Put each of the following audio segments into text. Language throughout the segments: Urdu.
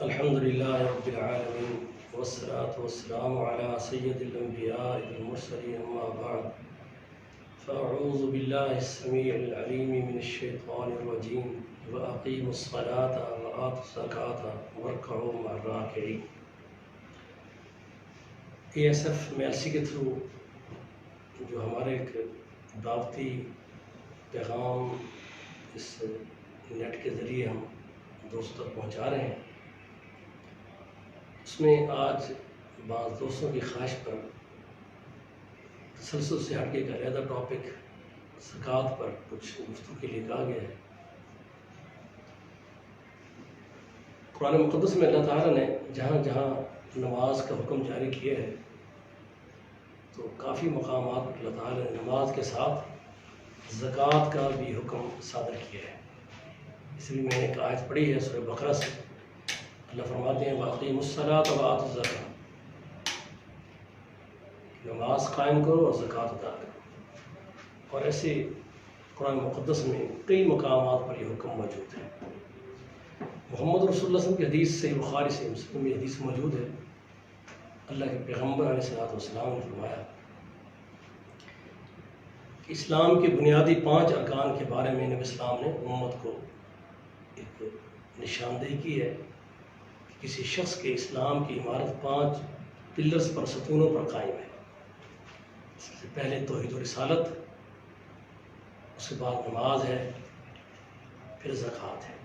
الحمد لله رب العالمين والصلاة والسلام على سيد الأنبياء والمرسلين أما بعد فأعوذ بالله السميع العليم من الشيطان الرجيم وأقيموا الصلاة وآتوا الزكاة واركعوا مع الراكعين. ASF MLC کے تھرو جو ہمارے ایک دعوتی پیغام اس نیٹ کے ذریعے ہم دوستوں تک پہنچا رہے ہیں، اس میں آج بعض دوستوں کی خواہش پر تسلسل سے ہٹ کے ایک علیحدہ ٹاپک زکوٰۃ پر کچھ گفتگو کے لیے کہا گیا ہے۔ قرآن مقدس میں اللہ تعالیٰ نے جہاں جہاں نماز کا حکم جاری کیا ہے تو کافی مقامات پر اللہ تعالیٰ نے نماز کے ساتھ زکوٰۃ کا بھی حکم صادر کیا ہے۔ اس لیے میں نے ایک آیت پڑھی ہے سورہ بقرہ سے، اللہ فرماتے ہیں وَأَقِیمُوا الصَّلَاةَ وَآتُوا الزَّکَاةَ، نماز قائم کرو اور زکوٰۃ ادا کرو۔ اور ایسے قرآن مقدس میں کئی مقامات پر یہ حکم موجود ہے۔ محمد رسول اللہ صلی اللہ علیہ وسلم کی حدیث صحیح بخاری سے مسلم میں حدیث موجود ہے، اللہ کے پیغمبر علیہ السلام نے فرمایا کہ اسلام کے بنیادی 5 ارکان کے بارے میں نبی اسلام نے امت کو ایک نشاندہی کی ہے کہ کسی شخص کے اسلام کی عمارت 5 پلرز پر، ستونوں پر قائم ہے۔ سب سے پہلے توحید و رسالت، اس کے بعد نماز ہے، پھر زکوٰۃ ہے۔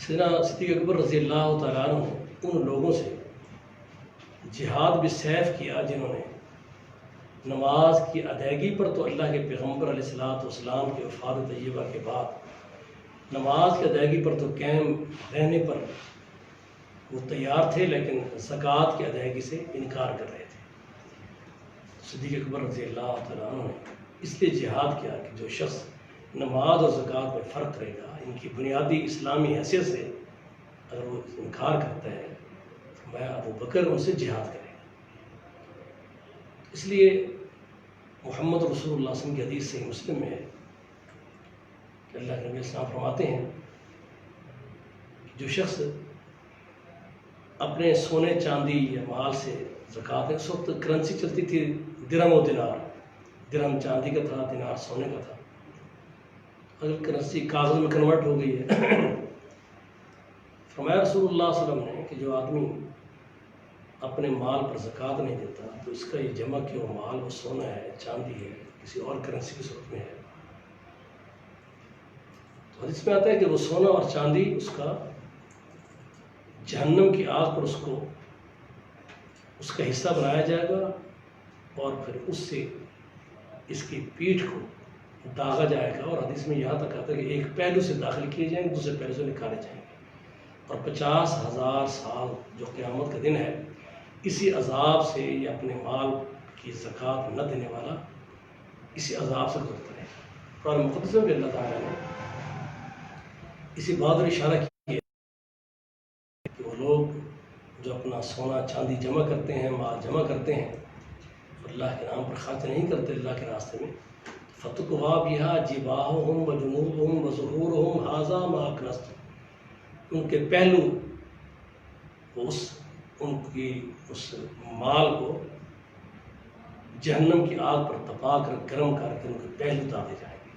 سیدنا صدیق اکبر رضی اللہ تعالیٰ عنہ نے ان لوگوں سے جہاد بالسیف کیا جنہوں نے نماز کی ادائیگی پر تو اللہ کے پیغمبر علیہ السلام کی وفات طیبہ کے بعد نماز کی ادائیگی پر تو قائم رہنے پر وہ تیار تھے، لیکن زکوٰۃ کی ادائیگی سے انکار کر رہے تھے۔ صدیق اکبر رضی اللہ تعالیٰ عنہ نے اس لیے جہاد کیا کہ جو شخص نماز اور زکوٰۃ میں فرق کرے گا، ان کی بنیادی اسلامی حیثیت سے اگر وہ انکار کرتا ہے تو میں ابو بکر ان سے جہاد کرے گا۔ اس لیے محمد رسول اللہ صلی اللہ علیہ وسلم کی حدیث صحیح مسلم میں ہے کہ اللہ کے نبی السلام فرماتے ہیں کہ جو شخص اپنے سونے چاندی یا مال سے زکوٰۃ، اس وقت کرنسی چلتی تھی درہم و دینار، درہم چاندی کا تھا، دینار سونے کا تھا، اگر کرنسی کاغذ میں کنورٹ ہو گئی ہے۔ فرمایا رسول اللہ صلی اللہ علیہ وسلم نے کہ جو آدمی اپنے مال پر زکوٰۃ نہیں دیتا تو اس کا یہ جمع کیا ہوا مال وہ سونا ہے، چاندی ہے، کسی اور کرنسی کی صورت میں ہے، تو حدیث میں آتا ہے کہ وہ سونا اور چاندی اس کا جہنم کی آگ پر اس کا حصہ بنایا جائے گا، اور پھر اس سے اس کی پیٹھ کو داغا جائے گا، اور حدیث میں یہاں تک آتا ہے کہ ایک پہلو سے داخل کیے جائیں گے، دوسرے پہلو سے نکالے جائیں گے، اور 50,000 سال جو قیامت کا دن ہے اسی عذاب سے یہ اپنے مال کی زکوٰۃ نہ دینے والا اسی عذاب سے گزرتا ہے۔ قرآن مقدس میں بھی اللہ تعالیٰ نے اسی بات پر اشارہ کیا کہ وہ لوگ جو اپنا سونا چاندی جمع کرتے ہیں، مال جمع کرتے ہیں، اور اللہ کے نام پر خرچ نہیں کرتے اللہ کے راستے میں، فَتُقْوَىٰ بِهَا جِبَاهُهُمْ وَجُنُوبُهُمْ وَظُهُورُهُمْ هَٰذَا مَا كَنَزْتُمْ، ان کے پہلو ان کی اس مال کو جہنم کی آگ پر تپا کر گرم کر کے ان کے پہلو داغے جائیں گے۔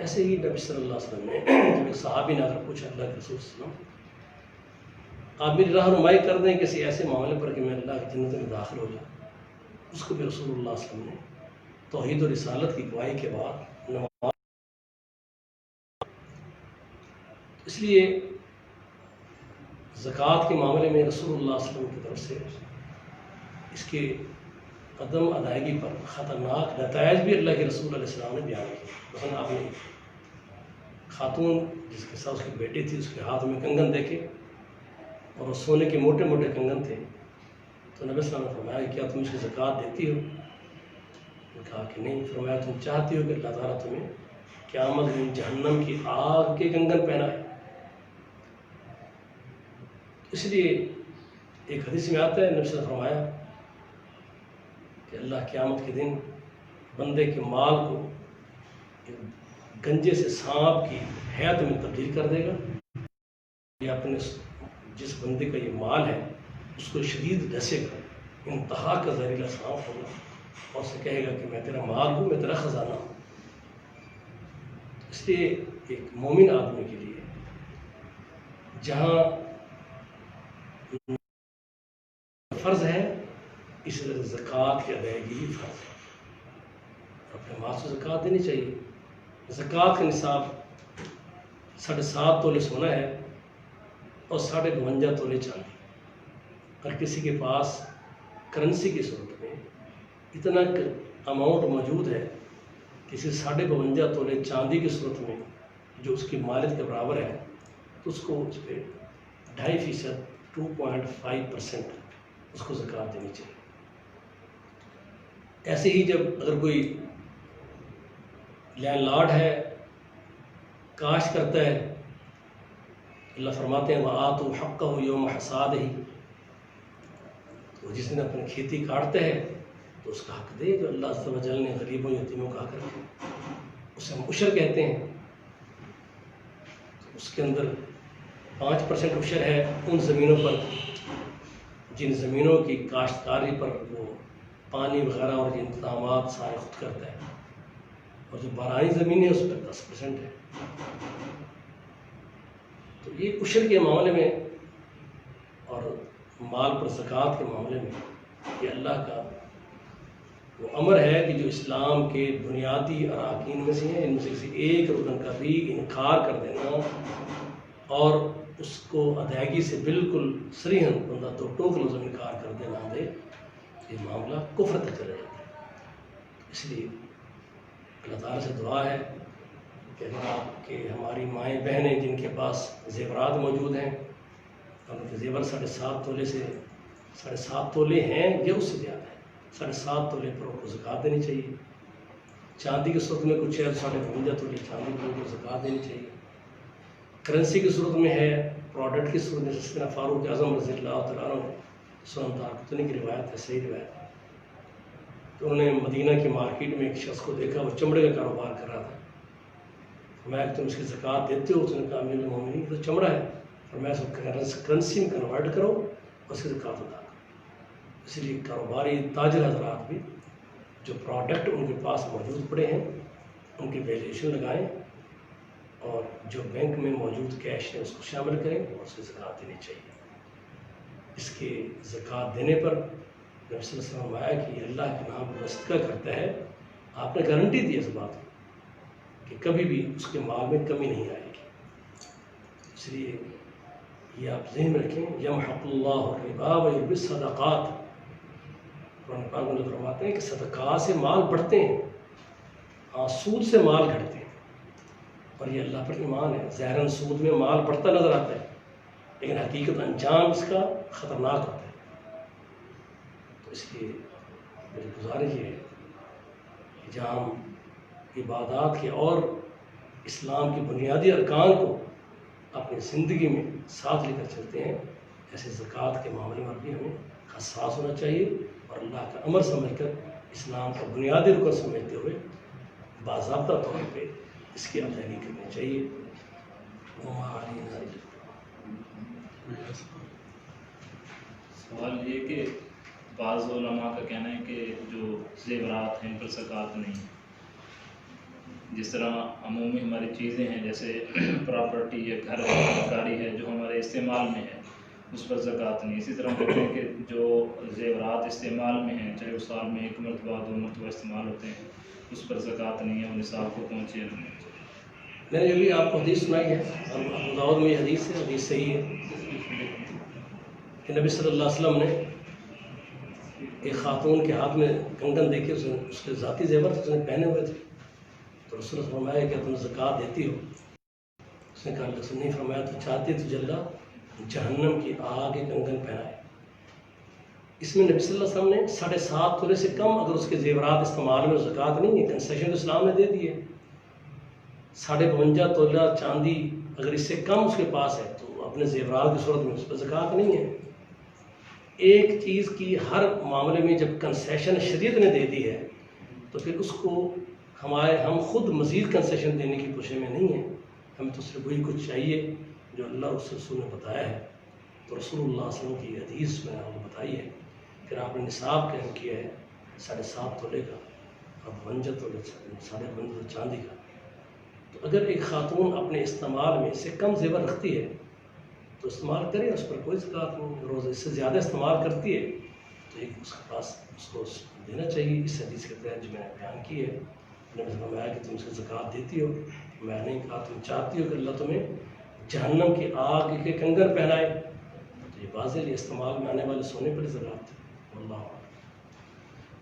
ایسے ہی نبی صلی اللہ علیہ وسلم نے جب ایک صحابی نے اگر پوچھا اللہ کے رسول صلی اللہ علیہ وسلم آپ میری رہنمائی کر دیں کسی ایسے معاملے پر کہ میں اللہ کی جنت میں داخل ہو جاؤں، اس کو بھی رسول اللہ صلی اللہ علیہ وسلم نے توحید و رسالت کی گواہی کے بعد نماز، اس لیے زکوٰۃ کے معاملے میں رسول اللہ صلی اللہ علیہ وسلم کی طرف سے اس کے عدم ادائیگی پر خطرناک نتائج بھی اللہ کے رسول علیہ السلام نے بیان کیے۔ مثلا آپ نے خاتون جس کے ساتھ اس کی بیٹی تھی، اس کے ہاتھ میں کنگن دیکھے اور وہ سونے کے موٹے موٹے کنگن تھے، تو نبی صلی اللہ علیہ وسلم نے فرمایا کیا تم اس کی زکوٰۃ دیتی ہو؟ نے کہا کہ نہیں۔ فرمایا تم چاہتی ہو کہ اللہ تعالیٰ تمہیں قیامت میں جہنم کی آگ کے کنگن پہنائے؟ اس لیے ایک حدیث میں آتا ہے نبی صلی اللہ علیہ وسلم نے فرمایا کہ اللہ قیامت کے دن بندے کے مال کو گنجے سے سانپ کی حیات میں تبدیل کر دے گا، یہ اپنے جس بندے کا یہ مال ہے اس کو شدید ڈسے گا، انتہا کا زہریلا سانپ ہوگا اور اسے کہے گا کہ میں تیرا مال ہوں، میں تیرا خزانہ ہوں۔ اس لیے ایک مومن آدمی کے لیے جہاں فرض ہے اس طرح زکوٰۃ کی ادائیگی بھی فرض ہے، اپنے مال سے زکوٰۃ دینی چاہیے۔ زکوٰۃ کا نصاب 7.5 تولے سونا ہے اور 52.5 تولے چاندی۔ اگر کسی کے پاس کرنسی کی صورت میں اتنا اماؤنٹ موجود ہے، کسی 52.5 تولے چاندی کی صورت میں جو اس کی مالیت کے برابر ہے، تو اس کو اس پہ 2.5% 2.5% اس کو زکوٰۃ دینی چاہیے۔ ایسے ہی جب اگر کوئی لینڈ لارڈ ہے، کاشت کرتا ہے، اللہ فرماتے ہیں وَآتُوا حَقَّهُ يَوْمَ حَصَادِهِ، تو جس دن اپنی کھیتی کاٹتا ہے تو اس کا حق دے جو اللہ عز و جل نے غریبوں یتیموں کا حق رکھا، اسے ہم عشر کہتے ہیں۔ اس کے اندر 5% عشر ہے ان زمینوں پر جن زمینوں کی کاشتکاری پر وہ پانی وغیرہ اور یہ انتظامات سارے خود کرتا ہے، اور جو بارانی زمین ہے اس پر 10% ہے۔ تو یہ عشر کے معاملے میں اور مال پر زکوٰۃ کے معاملے میں یہ اللہ کا وہ امر ہے کہ جو اسلام کے بنیادی اراکین میں سے ہیں، ان میں سے کسی ایک رکن کا بھی انکار کر دینا اور اس کو ادائیگی سے بالکل صریحاً بندہ تو ٹوک لفظ انکار کر دے نہ دے، یہ معاملہ کفر تک چلا جاتا ہے۔ اس لیے اللہ تعالیٰ سے دعا ہے کہ اگر آپ کے ہماری مائیں بہنیں جن کے پاس زیورات موجود ہیں، ان کے زیور 7.5 تولے سے 7.5 تولے ہیں یا اس سے زیادہ ہے، 7.5 تولے پر ان کو زکوٰۃ دینی چاہیے۔ چاندی کی صورت میں کچھ ہے 52.5 تولے چاندی پر ان کو زکوٰۃ دینی چاہیے۔ کرنسی کی صورت میں ہے، پروڈکٹ کی صورت میں سیدنا فاروق اعظم رضی اللہ تعالیٰ عنہ سنن دارقطنی کی روایت ہے، صحیح روایت ہے، کہ انہوں نے مدینہ کی مارکیٹ میں ایک شخص کو دیکھا، وہ چمڑے کا کاروبار کر رہا تھا۔ فرمایا کہ تم اس کی زکوٰۃ دیتے ہو؟ اس نے کہا امیر المومنین تو چمڑا ہے، فرمایا اس کو کرنسی میں کنورٹ کرو اور اس کی زکوٰۃ ادا کرو۔ اسی لیے کاروباری تاجر حضرات بھی جو پروڈکٹ ان کے پاس موجود پڑے ہیں ان کی ویلیوشن لگائیں اور جو بینک میں موجود کیش ہے اس کو شامل کریں اور اس کی زکوٰۃ دینی چاہیے۔ اس کے زکوٰۃ دینے پر نبی صلی اللہ علیہ وسلم آیا کہ یہ اللہ کے نام پر صدقہ کرتا ہے، آپ نے گارنٹی دی اس بات کی کہ کبھی بھی اس کے مال میں کمی نہیں آئے گی۔ اس لیے یہ آپ ذہن میں رکھیں، یمحق اللہ الربا ویربی الصدقات، قرآن پاک میں فرماتے ہیں کہ صدقات سے مال بڑھتے ہیں، ہاں سود سے مال گھٹتے ہیں، اور یہ اللہ پر ایمان ہے۔ ظاہراً سود میں مال بڑھتا نظر آتا ہے لیکن حقیقت انجام اس کا خطرناک ہوتا ہے۔ تو اس لیے میری گزارش یہ ہے کہ جہاں ہم عبادات کے اور اسلام کے بنیادی ارکان کو اپنی زندگی میں ساتھ لے کر چلتے ہیں، ایسے زکوٰۃ کے معاملے میں بھی ہمیں حساس ہونا چاہیے اور اللہ کا امر سمجھ کر اسلام کا بنیادی رکن سمجھتے ہوئے باضابطہ طور پہ اس کی ادائیگی کرنی چاہیے۔ سوال یہ کہ بعض علماء کا کہنا ہے کہ جو زیورات ہیں ان پر زکوٰۃ نہیں، جس طرح عمومی ہماری چیزیں ہیں جیسے پراپرٹی ہے، گھر ہے، گاڑی ہے، جو ہمارے استعمال میں ہے اس پر زکوٰۃ نہیں۔ اسی طرح کہتے ہیں کہ جو زیورات استعمال میں ہیں، چاہے وہ سال میں 1 مرتبہ 2 مرتبہ استعمال ہوتے ہیں، اس پر زکوٰۃ نہیں ہے، وہ نصاب کو پہنچے نہیں۔ میں نے جو بھی آپ کو حدیث سنائی ہے، ابو داؤد میں یہ حدیث ہے، حدیث صحیح ہے کہ نبی صلی اللہ علیہ وسلم نے ایک خاتون کے ہاتھ میں کنگن دیکھے، اس کے ذاتی زیور اس نے پہنے ہوئے تھے، تو رسول اللہ فرمایا کہ تم زکوٰۃ دیتی ہو؟ اس نے کہا رسول نہیں، فرمایا تو چاہتی تو اللہ جہنم کی آگ کے کنگن پہنائے۔ اس میں نبی صلی اللہ علیہ وسلم نے 7.5 تولے سے کم اگر اس کے زیورات استعمال میں زکوٰۃ نہیں ہے، کنسیشن تو اسلام نے دے دی ہے۔ 52.5 تولہ چاندی اگر اس سے کم اس کے پاس ہے تو اپنے زیورات کی صورت میں اس پر زکوٰۃ نہیں ہے۔ ایک چیز کی ہر معاملے میں جب کنسیشن شریعت نے دے دی ہے تو پھر اس کو ہم خود مزید کنسیشن دینے کی کوشش میں نہیں ہیں، ہمیں تو صرف وہی کچھ چاہیے جو اللہ اور اس کے رسول نے بتایا ہے، تو رسول اللہ صلی اللہ علیہ وسلم کی حدیث میں آپ کو بتائی ہے. پھر آپ نے نصاب قائم کیا ہے 7.5 تولے کا، اب 52 تولے 52 چاندی کا. تو اگر ایک خاتون اپنے استعمال میں اس سے کم زیور رکھتی ہے تو استعمال کرے، اس پر کوئی زکوٰۃ نہیں. روز اس سے زیادہ استعمال کرتی ہے تو ایک اس کے پاس اس کو دینا چاہیے. اس حدیث کے تحت جو میں نے بیان کی ہے، نے فرمایا کہ تم اس کی زکوٰۃ دیتی ہو. میں نے کہا تم چاہتی ہو کہ اللہ تمہیں جہنم کی آگ کے کنگن پہنائے، تو یہ واضح ہے استعمال میں آنے والے سونے پر زکوٰۃ ہے. اللہ اعلم.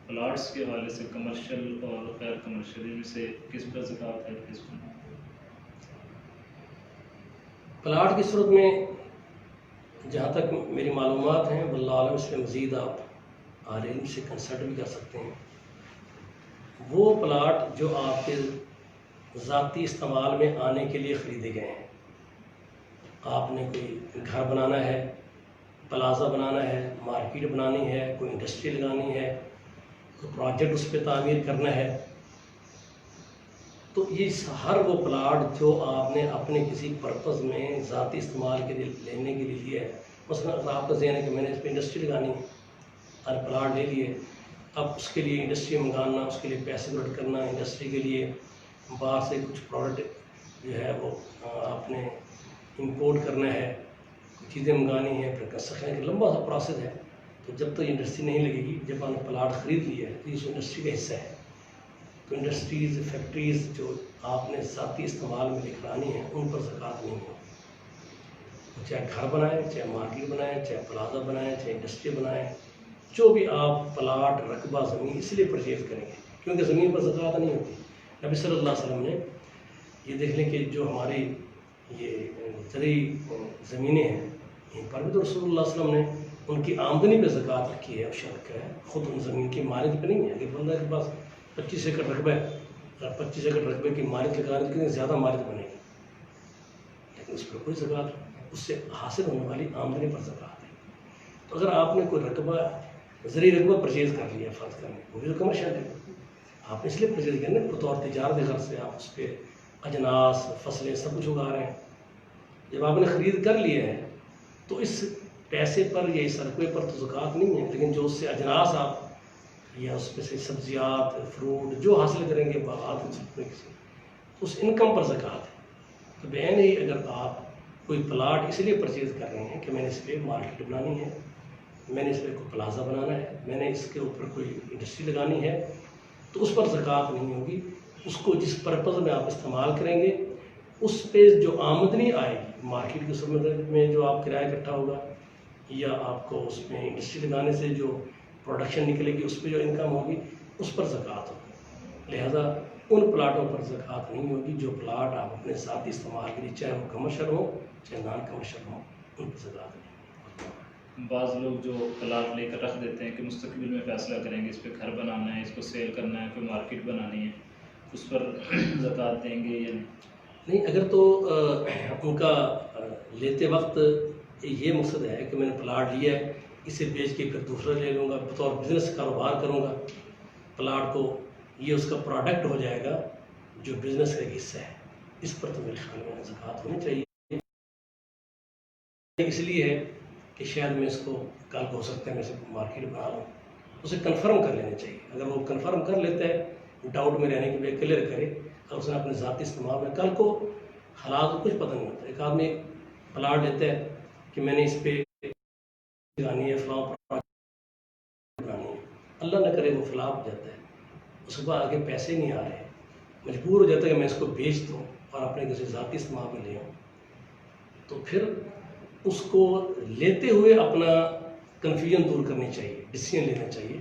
پلاٹس کے حوالے سے کمرشل اور غیر کمرشل میں سے کس پر زکوٰۃ ہے، کس پر؟ پلاٹ کی صورت میں جہاں تک میری معلومات ہیں، واللہ عالم، اس میں مزید آپ اہل علم سے کنسلٹ بھی کر سکتے ہیں. وہ پلاٹ جو آپ کے ذاتی استعمال میں آنے کے لیے خریدے گئے ہیں، آپ نے کوئی گھر بنانا ہے، پلازا بنانا ہے، مارکیٹ بنانی ہے، کوئی انڈسٹری لگانی ہے، کوئی پروجیکٹ اس پہ تعمیر کرنا ہے، تو یہ ہر وہ پلاٹ جو آپ نے اپنے کسی پرپز میں ذاتی استعمال کے لیے لینے کے لیے لیا ہے. مثلا اگر آپ کا ذہن ہے کہ میں نے اس پہ انڈسٹری لگانی ہے اور پلاٹ لے لیے، اب اس کے لیے انڈسٹری منگانا، اس کے لیے پیسے کلیکٹ کرنا، انڈسٹری کے لیے باہر سے کچھ پروڈکٹ جو ہے وہ آپ نے امپورٹ کرنا ہے، کچھ چیزیں منگانی ہیں، پھر کنسٹرکشن کا لمبا سا پروسیس ہے. تو جب تک انڈسٹری نہیں لگے گی، جب آپ نے پلاٹ خرید لیا ہے تو اس انڈسٹری کا حصہ ہے. تو انڈسٹریز، فیکٹریز جو آپ نے ذاتی استعمال میں لکھوانی ہیں، ان پر زکوٰۃ نہیں ہوگی. چاہے گھر بنائیں، چاہے مارکیٹ بنائیں، چاہے پلازا بنائیں، چاہے انڈسٹری بنائیں، جو بھی آپ پلاٹ، رقبہ، زمین اس لیے پرچیز کریں گے کیونکہ زمین پر زکوٰۃ نہیں ہوتی. نبی صلی اللہ علیہ وسلم نے یہ دیکھ لیں کہ جو ہماری یہ زرعی زمینیں ہیں، ان پر بھی تو رسول اللہ صلی اللہ علیہ وسلم نے ان کی آمدنی پہ زکوٰۃ رکھی ہے، اشار رکھا ہے. خود ان زمین کی مالک پہ نہیں ہے. اگر بندہ کے پاس 25 ایکڑ رقبہ ہے، اگر 25 ایکڑ رقبے کی مالک لگا رہے تو کتنی زیادہ مالک بنے گی، لیکن اس پر کوئی زکوٰۃ نہیں. اس سے حاصل ہونے والی آمدنی پر زکوٰۃ ہے. تو اگر آپ نے کوئی رقبہ، زرعی رقبہ پرچیز کر لیا، فرض کریں، وہ بھی تو کمرشل ہے، آپ اس لیے پرچیز کریں نا بطور تجارت غرض سے. آپ اس پہ اجناس، فصلیں سب کچھ اگا رہے ہیں. جب آپ نے خرید کر لیا ہے تو اس پیسے پر یا اس رقبے پر تو زکوٰۃ نہیں ہے، لیکن جو اس سے اجناس آپ یا اس میں سے سبزیات، فروٹ جو حاصل کریں گے باغات میں کسی، اس انکم پر زکوٰۃ ہے. تو بین ہی اگر آپ کوئی پلاٹ اس لیے پرچیز کر رہے ہیں کہ میں نے اس پہ مارکیٹ بنانی ہے، میں نے اس پہ کوئی پلازا بنانا ہے، میں نے اس کے اوپر کوئی انڈسٹری لگانی ہے، تو اس پر زکوٰۃ نہیں ہوگی. اس کو جس پرپز میں آپ استعمال کریں گے، اس پہ جو آمدنی آئے گی، مارکیٹ کی صورت میں جو آپ کرایہ اکٹھا ہوگا، یا آپ کو اس میں انڈسٹری لگانے سے جو پروڈکشن نکلے گی، اس پہ جو انکم ہوگی، اس پر زکوٰۃ ہوگی. لہذا ان پلاٹوں پر زکوٰۃ نہیں ہوگی جو پلاٹ آپ اپنے ذاتی استعمال کے لیے، چاہے وہ کمرشل ہو چاہے نان کمرشل ہو، ان پر زکوٰۃ نہیں. بعض لوگ جو پلاٹ لے کر رکھ دیتے ہیں کہ مستقبل میں فیصلہ کریں گے، اس پہ گھر بنانا ہے، اس کو سیل کرنا ہے، کوئی مارکیٹ بنانی ہے، اس پر زکوٰۃ دیں گے یا نہیں؟ اگر تو ان کا لیتے وقت یہ مقصد ہے کہ میں نے پلاٹ لیا ہے، اسے بیچ کے پھر دوسرا لے لوں گا، بطور بزنس کاروبار کروں گا پلاٹ کو، یہ اس کا پروڈکٹ ہو جائے گا جو بزنس کا ایک حصہ ہے، اس پر تو میرے خیال میں زکوٰۃ ہونی چاہیے. اس لیے ہے کہ شاید میں اس کو کل کو ہو سکتا ہے میں اسے مارکیٹ بنا لوں، اسے کنفرم کر لینا چاہیے. اگر وہ کنفرم کر لیتا ہے، ڈاؤٹ میں رہنے کے لیے کلیئر کرے، اور اس نے اپنے ذاتی استعمال میں، کل کو حالات کو کچھ پتہ نہیں ہوتا. ایک آدمی پلاٹ لیتا ہے کہ میں نے اس پہ لگانی ہے، فلاں بنانی ہے، اللہ نہ کرے وہ فلاپ ہو جاتا ہے، اس کے بعد آگے پیسے نہیں آ رہے، مجبور ہو جاتا ہے کہ میں اس کو بیچ دوں اور اپنے کسی ذاتی استعمال میں لے آؤں. تو پھر اس کو لیتے ہوئے اپنا کنفیوژن دور کرنی چاہیے، ڈیسیژن لینا چاہیے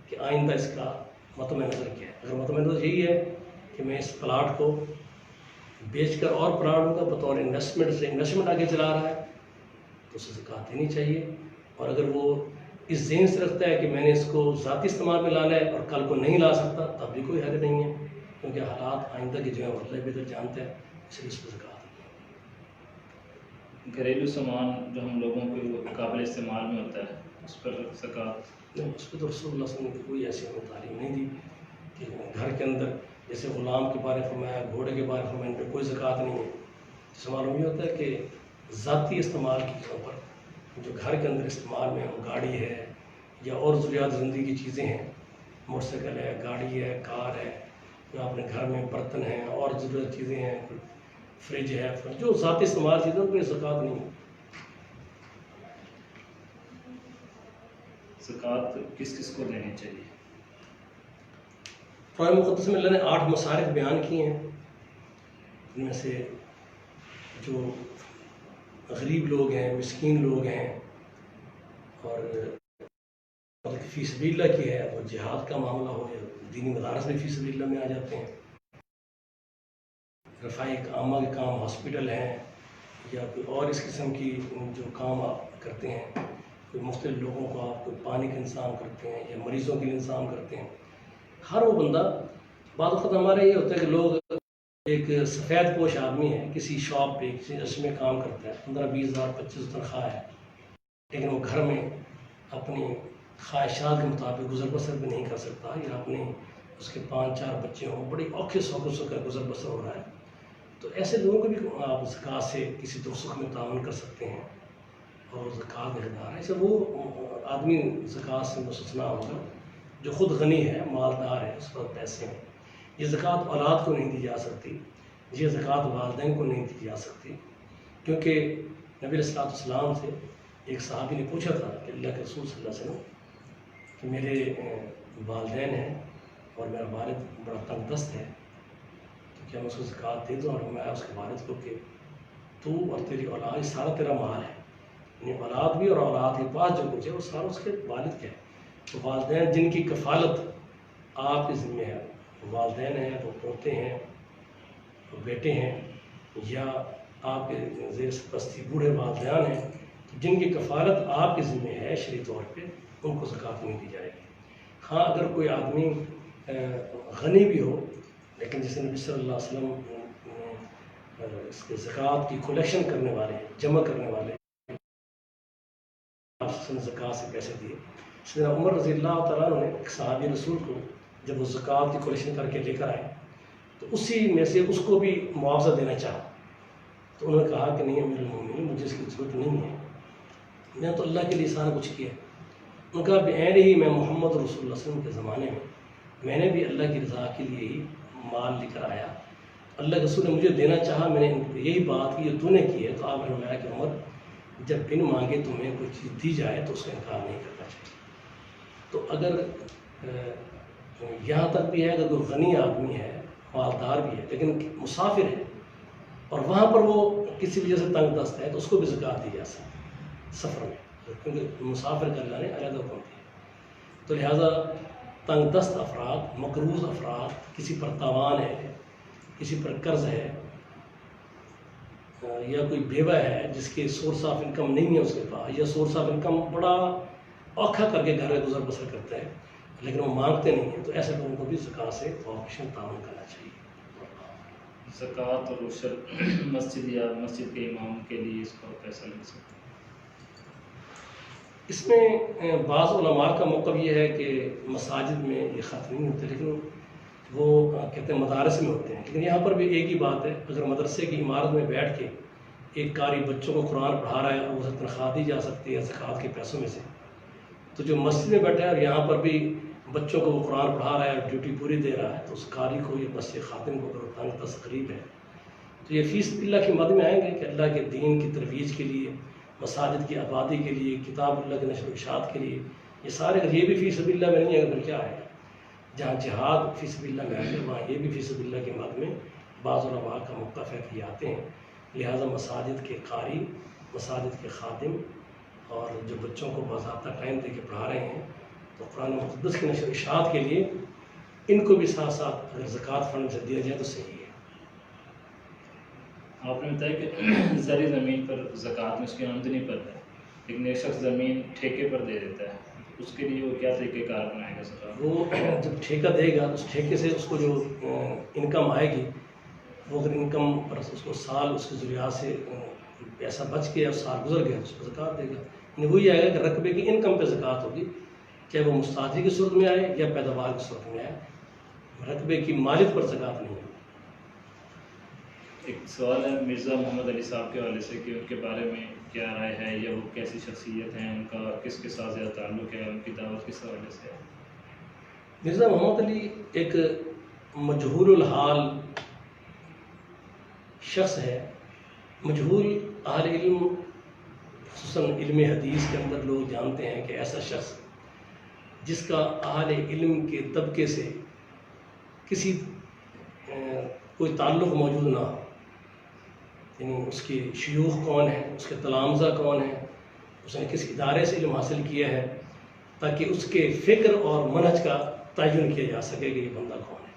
کہ آئندہ اس کا مطمع نظر کیا ہے. اگر مطمع نظر یہی ہے کہ میں اس پلاٹ کو بیچ کر اور پلاٹ لوں گا بطور انویسٹمنٹ سے، انویسٹمنٹ آگے چلا رہا ہے، تو اسے زکوٰۃ دینی چاہیے. اور اگر وہ اس ذہن سے رکھتا ہے کہ میں نے اس کو ذاتی استعمال میں لانا ہے اور کل کو نہیں لا سکتا، تب بھی کوئی حرج نہیں ہے، کیونکہ حالات آئندہ کی جو ہے اللہ بہتر جانتا ہے، اس لیے اس پہ زکوٰۃ. گھریلو سامان جو ہم لوگوں کے قابل استعمال میں ہوتا ہے، اس پر زکوٰۃ؟ نہیں، اس پہ تو رسول اللہ صلی اللہ علیہ وسلم کی کوئی ایسی ہمیں تعلیم نہیں دی کہ گھر کے اندر جیسے غلام کے بارے فرمایا، گھوڑے کے بارے فرمایا، ان پہ کوئی زکوٰۃ نہیں ہے. اس سے معلوم یہ ہوتا ہے کہ ذاتی استعمال کی چیزوں پر جو گھر کے اندر استعمال میں ہو، گاڑی ہے یا اور ضروریات زندگی کی چیزیں ہیں، موٹر سائیکل ہے، گاڑی ہے، کار ہے، یا اپنے گھر میں برتن ہیں اور ضرورت چیزیں ہیں، فریج ہے، جو ذاتی استعمال چیزیں ان پہ زکوٰۃ نہیں ہے۔ زکوٰۃ کس کس کو دینی چاہیے؟ قرآن مقدس میں اللہ نے 8 مصارف بیان کیے ہیں، ان میں سے جو غریب لوگ ہیں، مسکین لوگ ہیں، اور فی سبیل اللہ کی ہے، اور جہاد کا معاملہ ہو یا دینی مدارس بھی فی سبیل اللہ میں آ جاتے ہیں، رفائی عامہ کے کام، ہاسپٹل ہیں یا کوئی اور اس قسم کی جو کام آپ کرتے ہیں، کوئی مختلف لوگوں کو آپ کوئی پانی کا انتظام کرتے ہیں یا مریضوں کے لیے انتظام کرتے ہیں، ہر وہ بندہ، بعض وقت ہمارا یہ ہوتا ہے کہ لوگ، ایک سفید پوش آدمی ہے، کسی شاپ پہ کسی رسم میں کام کرتا ہے، 15-20 ہزار 25 تنخواہ ہے، لیکن وہ گھر میں اپنی خواہشات کے مطابق گزر بسر بھی نہیں کر سکتا، یا اپنے اس کے 5-4 بچے ہوں، بڑی اوکھے سوکھے سے گزر بسر ہو رہا ہے، تو ایسے لوگوں کو بھی آپ زکوٰۃ سے کسی دکھ سکھ میں تعاون کر سکتے ہیں، اور زکوٰۃ حقدار ہے۔ ایسے وہ آدمی زکوٰۃ سے مستثنیٰ ہوگا جو خود غنی ہے، مالدار ہے، اس پر پیسے ہیں۔ یہ زکوٰۃ اولاد کو نہیں دی جا سکتی، یہ زکوٰۃ والدین کو نہیں دی جا سکتی، کیونکہ نبی علیہ السلام سے ایک صحابی نے پوچھا تھا کہ اللہ کے رسول صلی اللہ علیہ وسلم کہ میرے والدین ہیں اور میرا والد بڑا تنگ دست ہے، تو کیا میں اس کو زکوٰۃ دے دوں؟ اور میں اس کے والد کو کہ تو اور تیری اولاد، یہ سارا تیرا مال ہے، یعنی اولاد بھی اور اولاد کے پاس جو کچھ ہے وہ سارا اس کے والد کا ہے۔ تو والدین جن کی کفالت آپ کے ذمہ ہے، والدین ہیں، وہ پوتے ہیں، وہ بیٹے ہیں، یا آپ کے زیر سرپرستی بوڑھے والدین ہیں، جن کی کفالت آپ کے ذمہ ہے شرعی طور پہ، ان کو زکوٰۃ نہیں دی جائے گی۔ ہاں اگر کوئی آدمی غنی بھی ہو، لیکن جیسے نبی صلی اللہ علیہ وسلم اس کے زکوٰۃ کی کلیکشن کرنے والے، جمع کرنے والے، آپ نے زکوٰۃ سے پیسے دیے۔ سیدنا عمر رضی اللہ تعالیٰ عنہ نے ایک صحابی رسول کو جب وہ زکوٰۃ کی کلیکشن کر کے لے کر آئے تو اسی میں سے اس کو بھی معاوضہ دینا چاہا، تو انہوں نے کہا کہ نہیں امیر المومنین، مجھے اس کی ضرورت نہیں ہے، میں تو اللہ کے لیے سارا کچھ کیا۔ ان کا بعین ہی میں محمد رسول اللہ صلی اللہ علیہ وسلم کے زمانے میں نے بھی اللہ کی رضا کے لیے ہی مال لے کر آیا، اللہ کے رسول نے مجھے دینا چاہا، میں نے ان کو یہی بات کی جو تو نے کی ہے، تو آپ نے فرمایا کہ عمر جب بن مانگے تمہیں کوئی چیز دی جائے تو اس کا انکار نہیں کرنا چاہیے۔ تو اگر یہاں تک بھی ہے کہ کوئی غنی آدمی ہے، مالدار بھی ہے، لیکن مسافر ہے اور وہاں پر وہ کسی وجہ سے تنگ دست ہے، تو اس کو بھی زکوٰۃ دی جا سکتی سفر میں، کیونکہ مسافر کا اللہ نے علیحدہ حکم دیا۔ تو لہٰذا تنگ دست افراد، مقروض افراد، کسی پر تاوان ہے، کسی پر قرض ہے، یا کوئی بیوہ ہے جس کے سورس آف انکم نہیں ہے اس کے پاس، یا سورس آف انکم بڑا اوکھا کر کے گھر گزر بسر کرتا ہے لیکن وہ مانگتے نہیں ہیں، تو ایسے لوگوں کو بھی زکوٰۃ سے کوآپریشن تعاون کرنا چاہیے۔ زکوٰۃ اور عشر مسجد یا مسجد کے امام کے لیے اس کا پیسہ لگ سکتا ہے؟ اس میں بعض علماء کا موقف یہ ہے کہ مساجد میں یہ خط نہیں ہوتے، لیکن وہ کہتے ہیں مدارس میں ہوتے ہیں، لیکن یہاں پر بھی ایک ہی بات ہے، اگر مدرسے کی عمارت میں بیٹھ کے ایک قاری بچوں کو قرآن پڑھا رہا ہے اور اسے تنخواہ دی جا سکتی ہے زکوٰۃ کے پیسوں میں سے، تو جو مسجد میں بیٹھا ہے اور یہاں پر بھی بچوں کو وہ قرآن پڑھا رہا ہے اور ڈیوٹی پوری دے رہا ہے، تو اس قاری کو یا مسجد خادم کو اگر تنگ دست قریب ہے تو یہ فی سبیل اللہ کی مد میں آئیں گے کہ اللہ کے دین کی ترویج کے لیے، مساجد کی آبادی کے لیے، کتاب اللہ کے نشر و اشاعت کے لیے، یہ سارے، اگر یہ بھی فی سبیل اللہ میں نہیں ہے پھر کیا ہے؟ جہاں جہاد فی سبیل اللہ میں آتے ہیں وہاں یہ بھی فی سبیل اللہ کی مد میں بعض علماء کا موقف ہے کہ یہ آتے ہیں۔ لہٰذا مساجد کے قاری، مساجد کے خادم اور جو بچوں کو باضابطہ ٹائم دے کے پڑھا رہے ہیں، تو قرآن مقدس کی نشر و اشاعت کے لیے ان کو بھی ساتھ ساتھ اگر زکوٰۃ فنڈ سے دیا جائے تو صحیح ہے۔ آپ نے بتایا کہ زرعی زمین پر زکوٰۃ میں اس کی آمدنی پر ہے، لیکن ایک شخص زمین ٹھیکے پر دے دیتا ہے، اس کے لیے وہ کیا طریقہ کار بنائے گا زکوٰۃ؟ وہ جب ٹھیکہ دے گا اس ٹھیکے سے اس کو جو انکم آئے گی، وہ اگر انکم پر اس کو سال اس کے ضروریات سے پیسہ بچ گیا اور سال گزر گیا اس کو زکوٰۃ دے گا، یعنی وہی آئے گا کہ رقبے کی انکم پہ زکوٰۃ ہوگی، چاہے وہ مستاجری کی صورت میں آئے یا پیداوار کی صورت میں آئے، رقبے کی مالیت پر زکوٰۃ نہیں ہے۔ ایک سوال ہے مرزا محمد علی صاحب کے حوالے سے کہ ان کے بارے میں کیا رائے ہے، یا وہ کیسی شخصیت ہیں، ان کا کس کے ساتھ زیادہ تعلق ہے، ان کی دعوت کس حوالے سے ہے؟ مرزا محمد علی ایک مجہول الحال شخص ہے. مجہول اہل علم خصوصاً علم حدیث کے اندر لوگ جانتے ہیں کہ ایسا شخص جس کا اہل علم کے طبقے سے کسی کوئی تعلق موجود نہ ہو، یعنی اس کے شیوخ کون ہیں، اس کے تلامذہ کون ہیں، اس نے کس ادارے سے علم حاصل کیا ہے، تاکہ اس کے فکر اور منہج کا تعین کیا جا سکے کہ یہ بندہ کون ہے.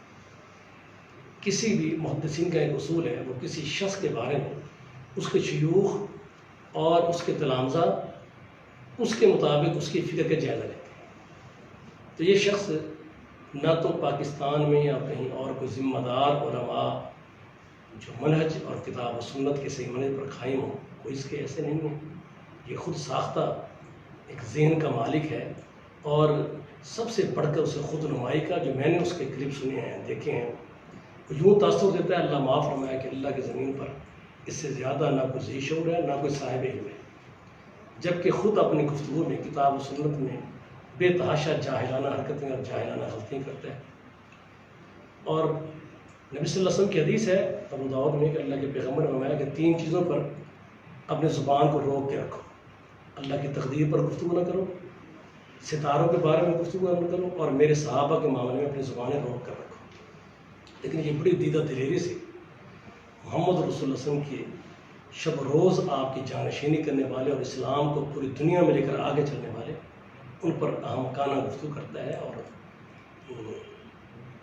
کسی بھی محدثین کا ایک اصول ہے، وہ کسی شخص کے بارے میں اس کے شیوخ اور اس کے تلامذہ اس کے مطابق اس کی فکر کا جائزہ لیتے ہیں. تو یہ شخص نہ تو پاکستان میں یا کہیں اور کوئی ذمہ دار علماء جو منہج اور کتاب و سنت کے صحیح منہج پر قائم ہوں، کوئی اس کے ایسے نہیں ہیں. یہ خود ساختہ ایک ذہن کا مالک ہے، اور سب سے بڑھ کر اسے خود نمائی کا، جو میں نے اس کے کلپ سنے ہیں، دیکھے ہیں، وہ یوں تاثر دیتا ہے، اللہ معاف فرمائے، کہ اللہ کی زمین پر اس سے زیادہ نہ کوئی ذی شعور ہے، نہ کوئی صاحب علم ہے، جبکہ خود اپنی گفتگو میں کتاب و سنت میں بے تحاشا جاہلانہ حرکتیں اور جاہلانہ غلطیاں کرتا ہے. اور نبی صلی اللہ علیہ وسلم کی حدیث ہے ابو داؤد میں کہ اللہ کے پیغمبر نے فرمایا کہ 3 چیزوں پر اپنے زبان کو روک کے رکھو. اللہ کی تقدیر پر گفتگو نہ کرو، ستاروں کے بارے میں گفتگو نہ کرو، اور میرے صحابہ کے معاملے میں اپنی زبانیں روک کر رکھو. لیکن یہ بڑی دیدہ دلیری سے محمد رسول اللہ صلی اللہ علیہ وسلم کی شب روز آپ کی جانشینی کرنے والے اور اسلام کو پوری دنیا میں لے کر آگے چلنے والے، ان پر احمقانہ گفتگو کرتا ہے، اور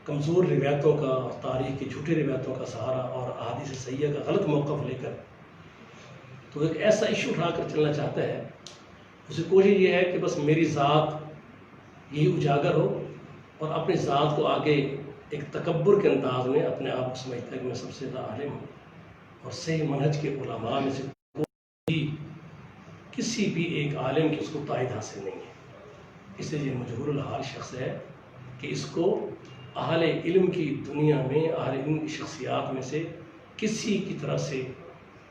کمزور روایتوں کا اور تاریخ کی جھوٹی روایتوں کا سہارا اور احادیث صحیحہ کا غلط موقف لے کر تو ایک ایسا ایشو اٹھا کر چلنا چاہتا ہے. اسے کوشش یہ ہے کہ بس میری ذات یہی اجاگر ہو، اور اپنی ذات کو آگے ایک تکبر کے انداز میں اپنے آپ کو سمجھتا ہے کہ میں سب سے زیادہ عالم ہوں، اور صحیح منہج کے علماء میں سے کوئی کسی بھی ایک عالم کی اس کو تائید حاصل نہیں ہے. اس لیے یہ مجہول الحال شخص ہے کہ اس کو اہل علم کی دنیا میں، اہل علم کی شخصیات میں سے کسی کی طرف سے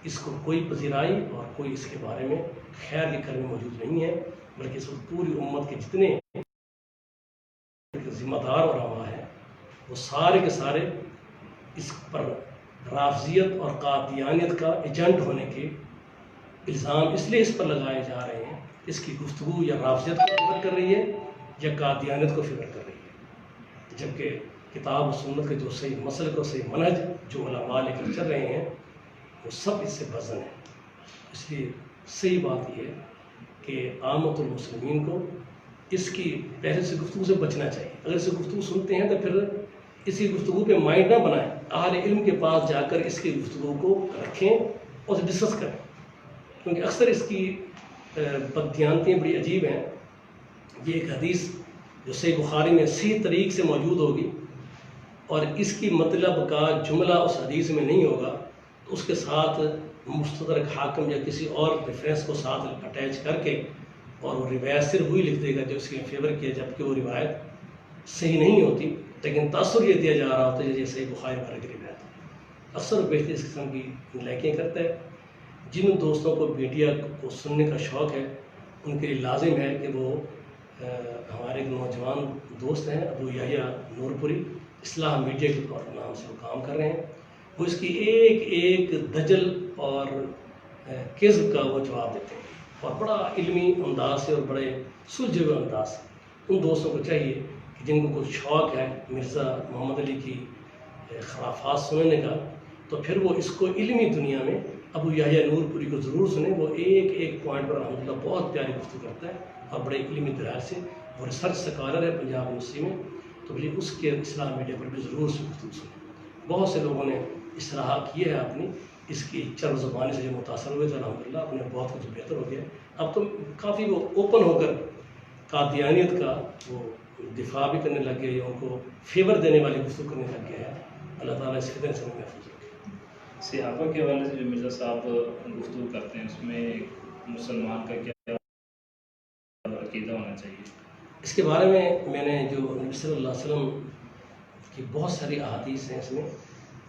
اس کو کوئی پذیرائی اور کوئی اس کے بارے میں خیر کی کرنے موجود نہیں ہے، بلکہ اس وقت پوری امت کے جتنے ذمہ دار علماء ہیں وہ سارے کے سارے اس پر رافضیت اور قادیانیت کا ایجنٹ ہونے کے الزام اس لیے اس پر لگائے جا رہے ہیں. اس کی گفتگو یا رافضیت کو فیور کر رہی ہے یا قادیانیت کو فیور کر رہی ہے، جبکہ کتاب و سنت کے جو صحیح مسلک اور صحیح منہج جو علماء لے کر چل رہے ہیں وہ سب اس سے بزن ہیں. اس لیے صحیح بات یہ ہے کہ عامت المسلمین کو اس کی پہلے سے گفتگو سے بچنا چاہیے. اگر اسے گفتگو سنتے ہیں تو پھر اس کی گفتگو پہ مائنڈ نہ بنائیں، اہل علم کے پاس جا کر اس کی گفتگو کو رکھیں اور اسے ڈسکس کریں، کیونکہ اکثر اس کی بددیانتیں بڑی عجیب ہیں. یہ ایک حدیث جو صحیح بخاری میں صحیح طریق سے موجود ہوگی اور اس کی مطلب کا جملہ اس حدیث میں نہیں ہوگا، تو اس کے ساتھ مستدرک حاکم یا کسی اور ریفرنس کو ساتھ اٹیچ کر کے اور وہ روایت صرف وہی لکھ دے گا جو اس کے فیور کیا، جبکہ وہ روایت صحیح نہیں ہوتی، لیکن تاثر یہ دیا جا رہا ہوتا ہے جیسے صحیح بخاری وغیرہ کی روایت. اکثر بیشتر اس قسم کی لائکیں کرتا ہے. جن دوستوں کو میڈیا کو سننے کا شوق ہے ان کے لیے لازم ہے کہ وہ ہمارے ایک نوجوان دوست ہیں ابو یحییٰ نور پوری، اصلاح میڈیا کے نام سے وہ کام کر رہے ہیں. وہ اس کی ایک ایک دجل اور کذب کا وہ جواب دیتے ہیں، اور بڑا علمی انداز سے اور بڑے سلجھے ہوئے انداز سے. ان دوستوں کو چاہیے کہ جن کو کوئی شوق ہے مرزا محمد علی کی خرافات سننے کا، تو پھر وہ اس کو علمی دنیا میں ابو یحییٰ نور پوری کو ضرور سنیں. وہ ایک ایک پوائنٹ پر الحمدللہ بہت پیاری گفتگو کرتا ہے اور بڑے علمی دلائل سے. وہ ریسرچ سکالر ہے پنجاب یونیورسٹی میں، تو بھئی اس کے اصلاح میڈیا پر بھی ضرور سے گفتگو سنیں. بہت سے لوگوں نے اصلاح کی ہے اپنی اس کی چرب زبانی سے جو متاثر ہوئے تھے، الحمدللہ اپنے بہت کچھ بہتر ہو گیا. اب تو کافی وہ اوپن ہو کر قادیانیت کا وہ دفاع بھی کرنے لگ گئے، ان کو فیور دینے والی گفتگو کرنے لگ گیا ہے. اللہ تعالیٰ اس فتنے سے محفوظ رکھے. صحابہ کے حوالے سے جو مرزا صاحب گفتگو کرتے ہیں اس میں مسلمان کا کیا عقیدہ ہونا چاہیے؟ اس کے بارے میں نے جو نبی صلی اللہ علیہ وسلم کی بہت ساری احادیث ہیں اس میں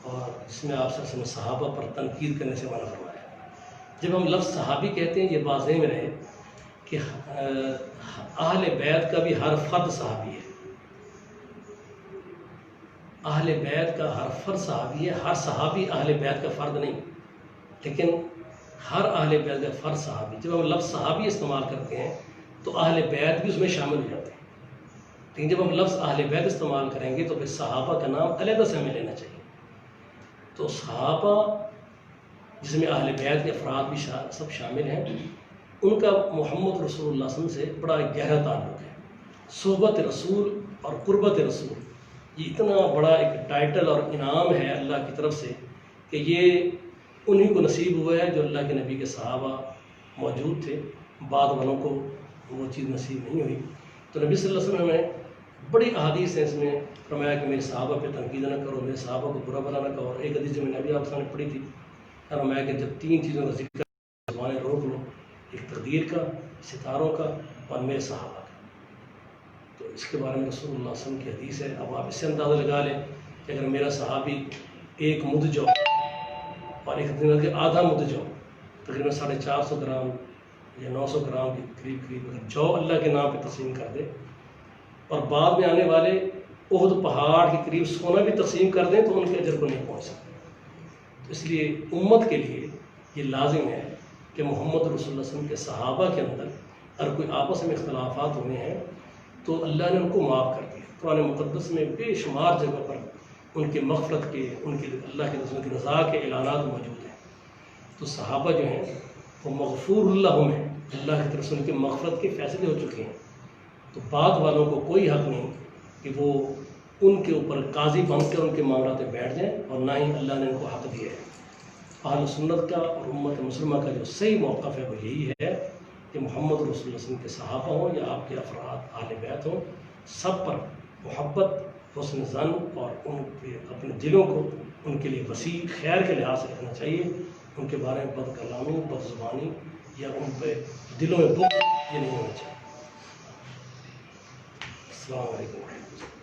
اور جس میں آپ نے صحابہ پر تنقید کرنے سے منع فرمایا۔ جب ہم لفظ صحابی کہتے ہیں یہ واضح میں رہے کہ اہل بیت کا بھی ہر فرد صحابی ہے، اہل بیت کا ہر فرد صحابی ہے، ہر صحابی اہل بیت کا فرد نہیں، لیکن ہر اہل بیت کا فرد صحابی۔ جب ہم لفظ صحابی استعمال کرتے ہیں تو اہل بیت بھی اس میں شامل ہو جاتے ہیں، لیکن جب ہم لفظ اہل بیت استعمال کریں گے تو پھر صحابہ کا نام علیحدہ سے ہمیں لینا چاہیے۔ تو صحابہ جس میں اہل بیت کے افراد بھی سب شامل ہیں، ان کا محمد رسول اللہ صلی اللہ علیہ وسلم سے بڑا گہرا تعلق ہے۔ صحبت رسول اور قربت رسول یہ اتنا بڑا ایک ٹائٹل اور انعام ہے اللہ کی طرف سے کہ یہ انہی کو نصیب ہوا ہے جو اللہ کے نبی کے صحابہ موجود تھے، بعد والوں کو وہ چیز نصیب نہیں ہوئی۔ تو نبی صلی اللہ علیہ وسلم نے بڑی احادیث ہیں اس میں فرمایا کہ میرے صحابہ پہ تنقید نہ کرو، میرے صحابہ کو برا بھلا نہ کہو۔ اور ایک حدیث جو میں نے ابھی آپ نے پڑھی تھی، فرمایا کہ جب 3 چیزوں کا ذکر زبانیں روک لو، ایک تقدیر کا، ستاروں کا اور میرے صحابہ کا۔ تو اس کے بارے میں رسول اللہ صلی اللہ علیہ وسلم کی حدیث ہے۔ اب آپ اس سے اندازہ لگا لیں کہ اگر میرا صحابی ایک مد جو اور ایک دن کے آدھا مد جو تقریباً 450 گرام یا 900 گرام کے قریب اگر جو اللہ کے نام پہ تقسیم کر دے اور بعد میں آنے والے احد پہاڑ کے قریب سونا بھی تقسیم کر دیں تو ان کے اجر کو نہیں پہنچ سکتے۔ تو اس لیے امت کے لیے یہ لازم ہے کہ محمد رسول اللہ صلی اللہ علیہ وسلم کے صحابہ کے اندر اگر کوئی آپس میں اختلافات ہوئے ہیں تو اللہ نے ان کو معاف کر دیا۔ قرآن مقدس میں بے شمار جگہ پر ان کے مغفرت کے، ان کے اللہ کے رسول کی رضا کے اعلانات موجود ہیں۔ تو صحابہ جو ہیں وہ مغفور اللہم ہیں، اللہ کی طرف سے ان کے مغفرت کے فیصلے ہو چکے ہیں۔ تو بعد والوں کو کوئی حق نہیں کہ وہ ان کے اوپر قاضی بن کر ان کے معاملات میں بیٹھ جائیں، اور نہ ہی اللہ نے ان کو حق دیا ہے۔ اہل سنت کا اور امت مسلمہ کا جو صحیح موقف ہے وہ یہی ہے کہ محمد رسول اللہ صلی اللہ علیہ وسلم کے صحابہ ہوں یا آپ کے افراد اہل بیت ہوں، سب پر محبت، حسن ظن اور ان کے اپنے دلوں کو ان کے لیے وسیع خیر کے لحاظ سے رکھنا چاہیے۔ ان کے بارے میں بد کلامی، بد زبانی یا ان پہ دلوں میں بغض یہ نہیں ہونا چاہیے۔ السلام علیکم ورحمۃ اللہ۔